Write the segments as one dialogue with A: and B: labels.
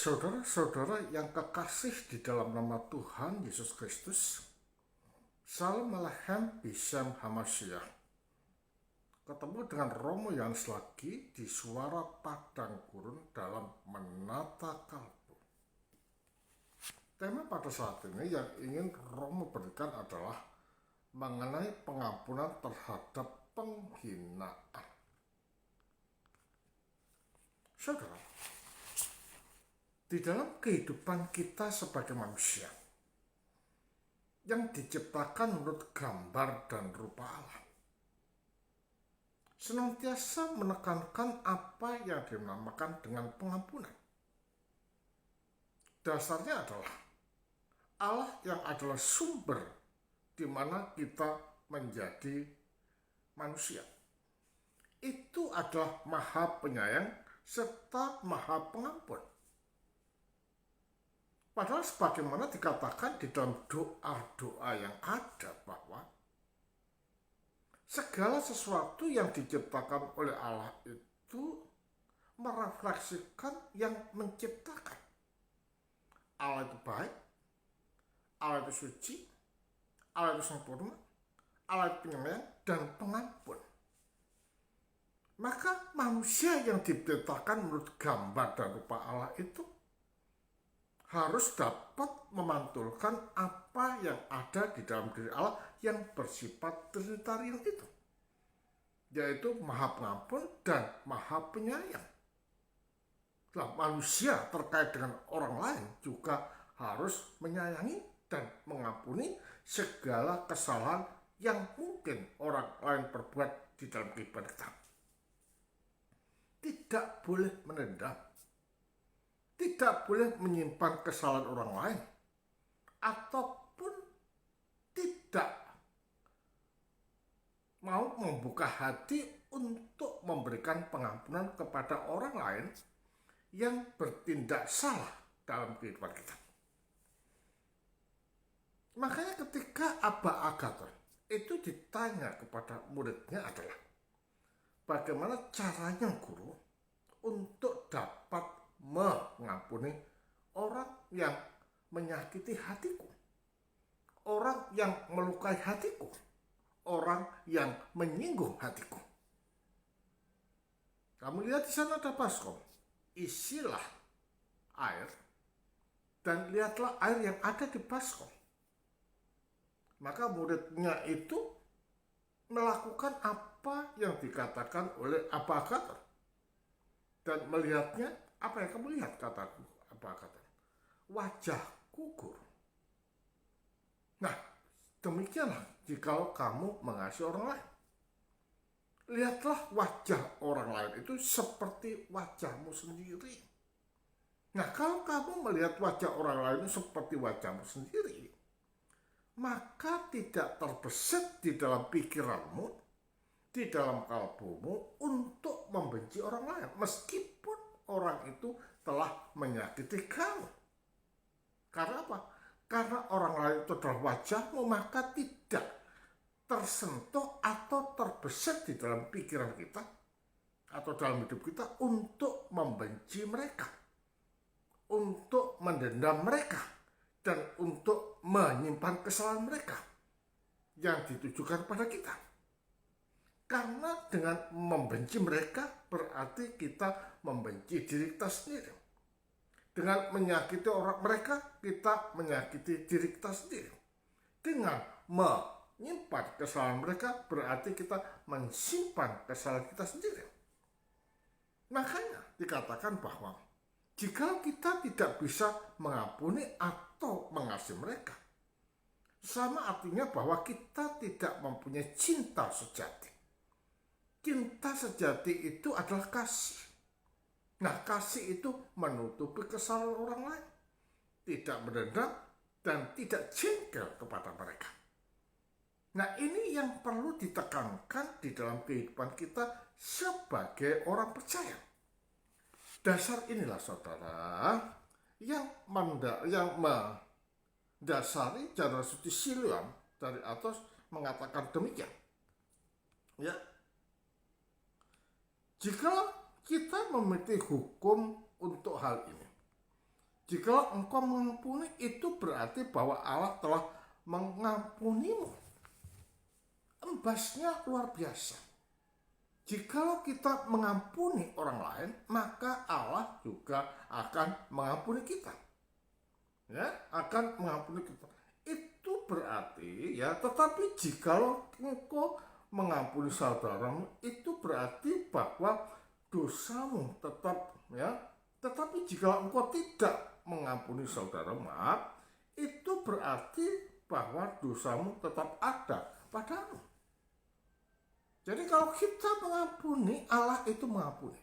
A: Saudara-saudara yang kekasih di dalam nama Tuhan Yesus Kristus, Salam Alechem Bishem Hamashiach. Ketemu dengan Romo Yohanes lagi di Suara Padang Gurun dalam Menata Kalbu. Tema pada saat ini yang ingin Romo berikan adalah mengenai pengampunan terhadap penghinaan. Saudara, di dalam kehidupan kita sebagai manusia yang diciptakan menurut gambar dan rupa Allah, senantiasa menekankan apa yang dinamakan dengan pengampunan. Dasarnya adalah Allah yang adalah sumber di mana kita menjadi manusia. Itu adalah Maha Penyayang serta Maha Pengampun. Padahal sebagaimana dikatakan di dalam doa-doa yang ada bahwa segala sesuatu yang diciptakan oleh Allah itu merefleksikan yang menciptakan. Allah itu baik, Allah itu suci, Allah itu sempurna, Allah itu penyayang dan pengampun. Maka manusia yang diciptakan menurut gambar dan rupa Allah itu harus dapat memantulkan apa yang ada di dalam diri Allah yang bersifat trinitarian itu, yaitu Maha Pengampun dan Maha Penyayang. Nah, manusia terkait dengan orang lain juga harus menyayangi dan mengampuni segala kesalahan yang mungkin orang lain perbuat di dalam kehidupan kita. Tidak boleh menendam, tidak boleh menyimpan kesalahan orang lain, ataupun tidak mau membuka hati untuk memberikan pengampunan kepada orang lain yang bertindak salah dalam kehidupan kita. Makanya ketika Abba Agathon itu ditanya kepada muridnya adalah bagaimana caranya guru untuk dapat mengampuni orang yang menyakiti hatiku, orang yang melukai hatiku, orang yang menyinggung hatiku. Kamu lihat di sana ada baskom, isilah air dan lihatlah air yang ada di baskom. Maka muridnya itu melakukan apa yang dikatakan oleh Abba Agathon dan melihatnya. Apa yang kamu lihat, kataku Abba Agathon? Wajahku, guru. Nah, demikianlah jikalau kamu mengasihi orang lain. Lihatlah wajah orang lain itu seperti wajahmu sendiri. Nah, kalau kamu melihat wajah orang lain seperti wajahmu sendiri, maka tidak terbesit di dalam pikiranmu, di dalam kalbumu untuk membenci orang lain, meskipun orang itu telah menyakiti kamu. Karena apa? Karena orang lain itu adalah wajahmu, maka tidak tersentuh atau terbesit di dalam pikiran kita atau dalam hidup kita untuk membenci mereka, untuk mendendam mereka, dan untuk menyimpan kesalahan mereka yang ditujukan pada kita. Karena dengan membenci mereka berarti kita membenci diri kita sendiri. Dengan menyakiti orang mereka, kita menyakiti diri kita sendiri. Dengan menyimpan kesalahan mereka berarti kita menyimpan kesalahan kita sendiri. Makanya dikatakan bahwa jika kita tidak bisa mengampuni atau mengasihi mereka, sama artinya bahwa kita tidak mempunyai cinta sejati. Cinta sejati itu adalah kasih. Nah, kasih itu menutupi kesalahan orang lain, tidak mendendam dan tidak jengkel kepada mereka. Nah, ini yang perlu ditekankan di dalam kehidupan kita sebagai orang percaya. Dasar inilah saudara yang mendasari Jana Suci Siloam dari atas mengatakan demikian. Ya. Jika kita memiliki hukum untuk hal ini, Jika engkau mengampuni, itu berarti bahwa Allah telah mengampunimu. Embasnya luar biasa. Jikalau kita mengampuni orang lain, maka Allah juga akan mengampuni kita. Ya, akan mengampuni kita. Itu berarti ya, tetapi jikalau engkau mengampuni saudaramu, itu berarti bahwa dosamu tetap ya. Tetapi jika engkau tidak mengampuni saudara, maaf, itu berarti bahwa dosamu tetap ada padamu. Jadi kalau kita mengampuni, Allah itu mengampuni.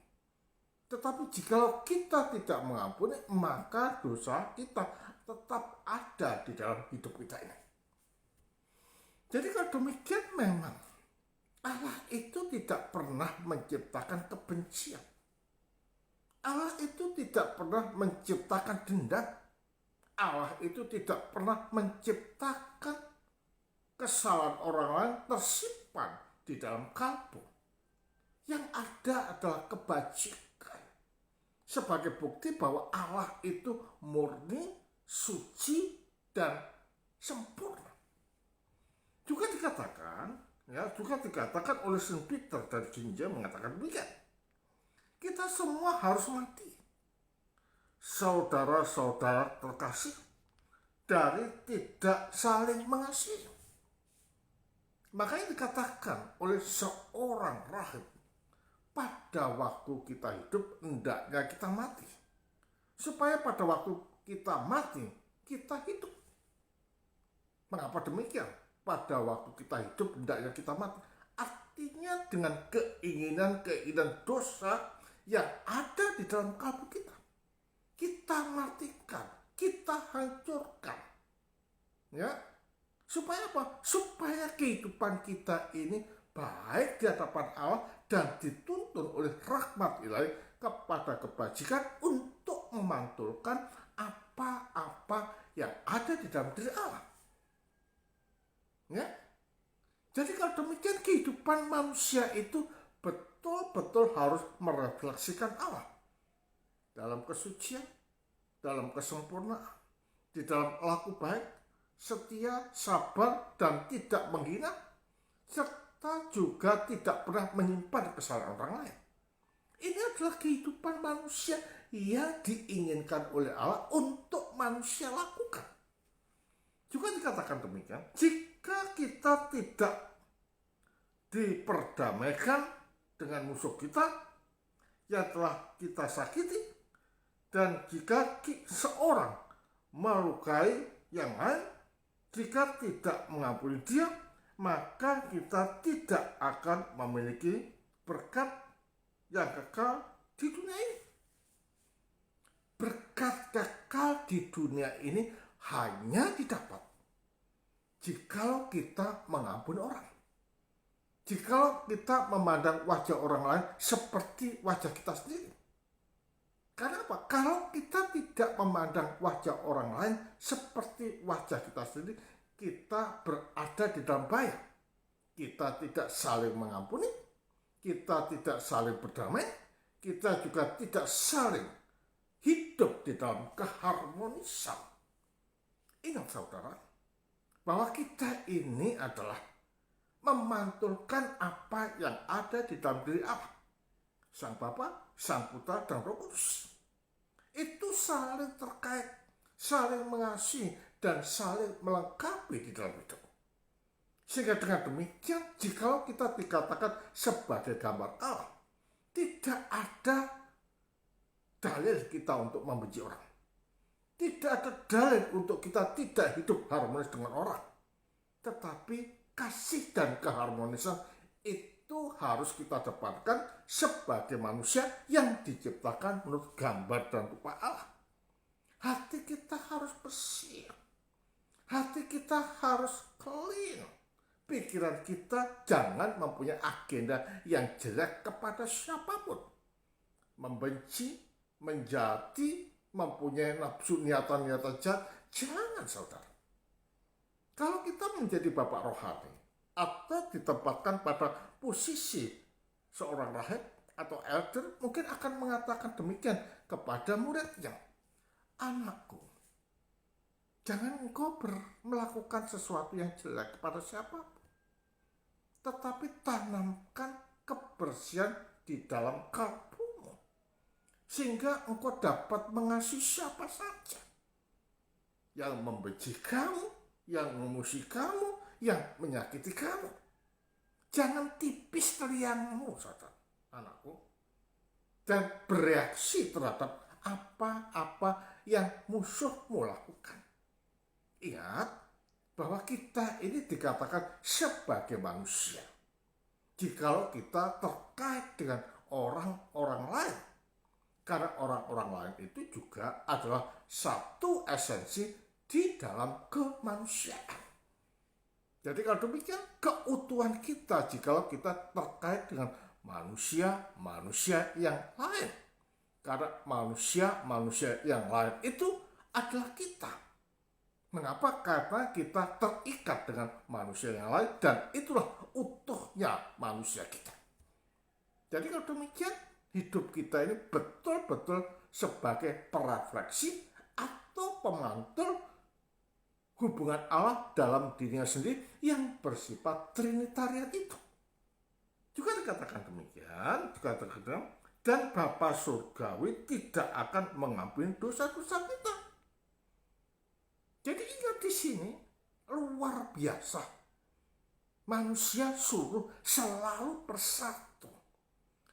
A: Tetapi jika kita tidak mengampuni, maka dosa kita tetap ada di dalam hidup kita ini. Jadi kalau demikian memang Allah itu tidak pernah menciptakan kebencian. Allah itu tidak pernah menciptakan dendam. Allah itu tidak pernah menciptakan kesalahan orang lain tersimpan di dalam kalbu. Yang ada adalah kebajikan. Sebagai bukti bahwa Allah itu murni, suci, dan sempurna. Juga dikatakan oleh Saint Peter dari Gereja mengatakan demikian. Kita semua harus mati. Saudara-saudara terkasih, dari tidak saling mengasihi. Makanya dikatakan oleh seorang rahib, pada waktu kita hidup hendaknya kita mati, supaya pada waktu kita mati kita hidup. Mengapa demikian? Pada waktu kita hidup hendaknya kita mati. Artinya dengan keinginan dosa yang ada di dalam kalbu kita, kita matikan, kita hancurkan, ya. Supaya apa? Supaya kehidupan kita ini baik di hadapan Allah dan dituntun oleh rahmat ilahi kepada kebajikan untuk memantulkan apa-apa yang ada di dalam diri Allah. Ya. Jadi kalau demikian kehidupan manusia itu betul-betul harus merefleksikan Allah dalam kesucian, dalam kesempurnaan, di dalam laku baik, setia, sabar, dan tidak menghina, serta juga tidak pernah menyimpan kesalahan orang lain. Ini adalah kehidupan manusia yang diinginkan oleh Allah untuk manusia lakukan. Juga dikatakan demikian, jika kita tidak diperdamaikan dengan musuh kita yang telah kita sakiti, dan jika seorang melukai yang lain, jika tidak mengampuni dia, maka kita tidak akan memiliki berkat yang kekal di dunia ini. Berkat kekal di dunia ini hanya didapat jika kita mengampuni orang. Jika kita memandang wajah orang lain seperti wajah kita sendiri. Karena apa? Kalau kita tidak memandang wajah orang lain seperti wajah kita sendiri, kita berada di dalam bahaya. Kita tidak saling mengampuni, kita tidak saling berdamai, kita juga tidak saling hidup di dalam keharmonisan. Ingat saudara, bahwa kita ini adalah memantulkan apa yang ada di dalam diri Allah. Sang Bapa, Sang Putra, dan Roh Kudus. Itu saling terkait, saling mengasihi, dan saling melengkapi di dalam hidup. Sehingga dengan demikian, jika kita dikatakan sebagai gambar Allah, tidak ada dalil kita untuk membenci orang. Tidak ada dalil untuk kita tidak hidup harmonis dengan orang. Tetapi kasih dan keharmonisan itu harus kita dapatkan sebagai manusia yang diciptakan menurut gambar dan rupa Allah. Hati kita harus bersih. Hati kita harus clean. Pikiran kita jangan mempunyai agenda yang jelek kepada siapapun. Membenci, menjati, mempunyai nafsu niatan-niatan jahat. Jangan saudara. Kalau kita menjadi bapak rohani atau ditempatkan pada posisi seorang rahib atau elder, mungkin akan mengatakan demikian kepada muridnya. anakku, jangan engkau melakukan sesuatu yang jelek kepada siapapun, tetapi tanamkan kebersihan di dalam kalbumu, sehingga engkau dapat mengasihi siapa saja yang membenci kamu, yang memusuhi kamu, yang menyakiti kamu. Jangan tipis teriangmu, saudara, anakku, dan bereaksi terhadap apa-apa yang musuhmu lakukan. Ingat bahwa kita ini dikatakan sebagai manusia. Jikalau kita terkait dengan orang-orang lain, karena orang-orang lain itu juga adalah satu esensi di dalam kemanusiaan. Jadi kalau demikian, keutuhan kita jikalau kita terkait dengan manusia-manusia yang lain. Karena manusia-manusia yang lain itu adalah kita. Mengapa? Karena kita terikat dengan manusia yang lain dan itulah utuhnya manusia kita. Jadi kalau demikian, hidup kita ini betul-betul sebagai perefleksi atau pemantul hubungan Allah dalam dirinya sendiri yang bersifat trinitarian itu. Juga dikatakan demikian, dan Bapa Surgawi tidak akan mengampuni dosa-dosa kita. Jadi ingat di sini, luar biasa. Manusia suruh selalu bersatu,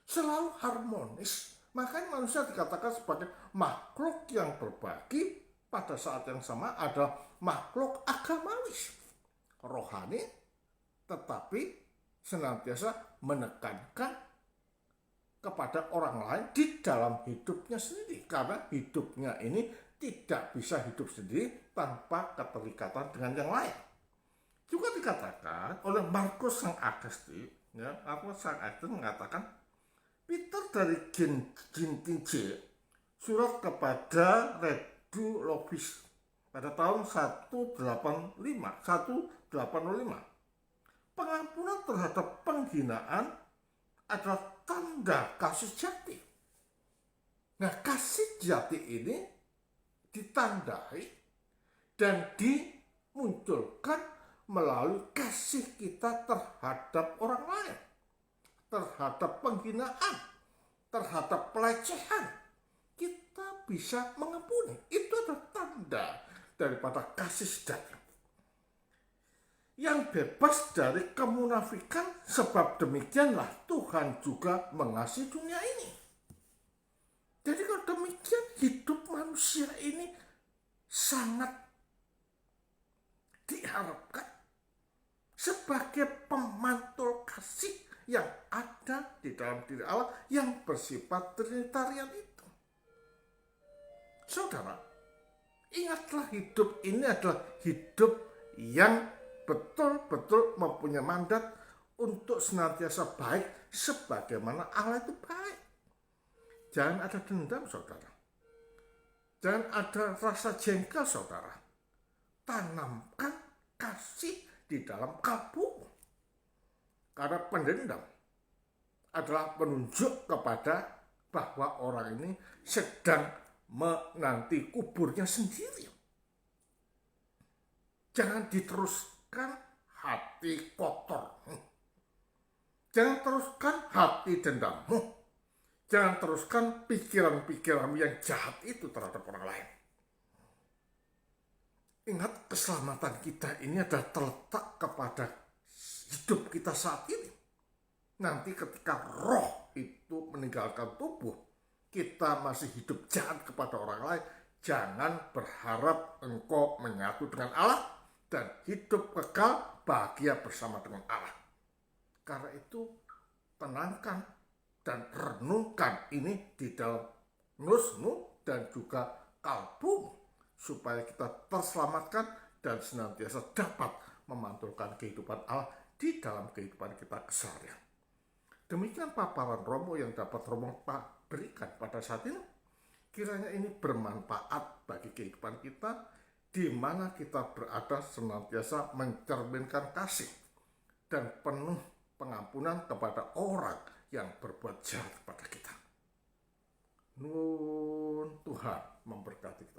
A: selalu harmonis. Makanya manusia dikatakan sebagai makhluk yang berbagi, pada saat yang sama adalah makhluk agamawis, rohani, tetapi senantiasa menekankan kepada orang lain di dalam hidupnya sendiri. Karena hidupnya ini tidak bisa hidup sendiri tanpa keterikatan dengan yang lain. Juga dikatakan oleh Markus Sang Agustin, Markus Sang Agustin mengatakan, Peter dari Gintinje, surat kepada Redu Lobis pada tahun 185. Pengampunan terhadap penghinaan adalah tanda kasih jati. Nah, kasih jati ini ditandai dan dimunculkan melalui kasih kita terhadap orang lain, terhadap penghinaan, terhadap pelecehan. Kita bisa mengampuni. Itu adalah tanda daripada kasih sejati yang bebas dari kemunafikan. Sebab demikianlah Tuhan juga mengasihi dunia ini. Jadi kalau demikian, hidup manusia ini sangat diharapkan sebagai pemantul kasih yang ada di dalam diri Allah yang bersifat trinitarian itu. Saudara, ingatlah hidup ini adalah hidup yang betul-betul mempunyai mandat untuk senantiasa baik sebagaimana Allah itu baik. Jangan ada dendam, saudara. Jangan ada rasa jengkel, saudara. Tanamkan kasih di dalam kalbu. Karena pendendam adalah menunjuk kepada bahwa orang ini sedang menanti kuburnya sendiri. Jangan diteruskan hati kotor. Jangan teruskan hati dendammu. Jangan teruskan pikiran-pikiran yang jahat itu terhadap orang lain. Ingat, keselamatan kita ini adalah terletak kepada hidup kita saat ini. Nanti ketika roh itu meninggalkan tubuh, kita masih hidup jahat kepada orang lain, jangan berharap engkau menyatu dengan Allah dan hidup kekal bahagia bersama dengan Allah. Karena itu, tenangkan dan renungkan ini di dalam nusmu dan juga kalbumu, supaya kita terselamatkan dan senantiasa dapat memantulkan kehidupan Allah di dalam kehidupan kita keseharian. Demikian paparan Romo yang dapat Romo berikan pada saat ini. Kiranya ini bermanfaat bagi kehidupan kita, di mana kita berada senantiasa mencerminkan kasih dan penuh pengampunan kepada orang yang berbuat jahat kepada kita. Nun, Tuhan memberkati kita.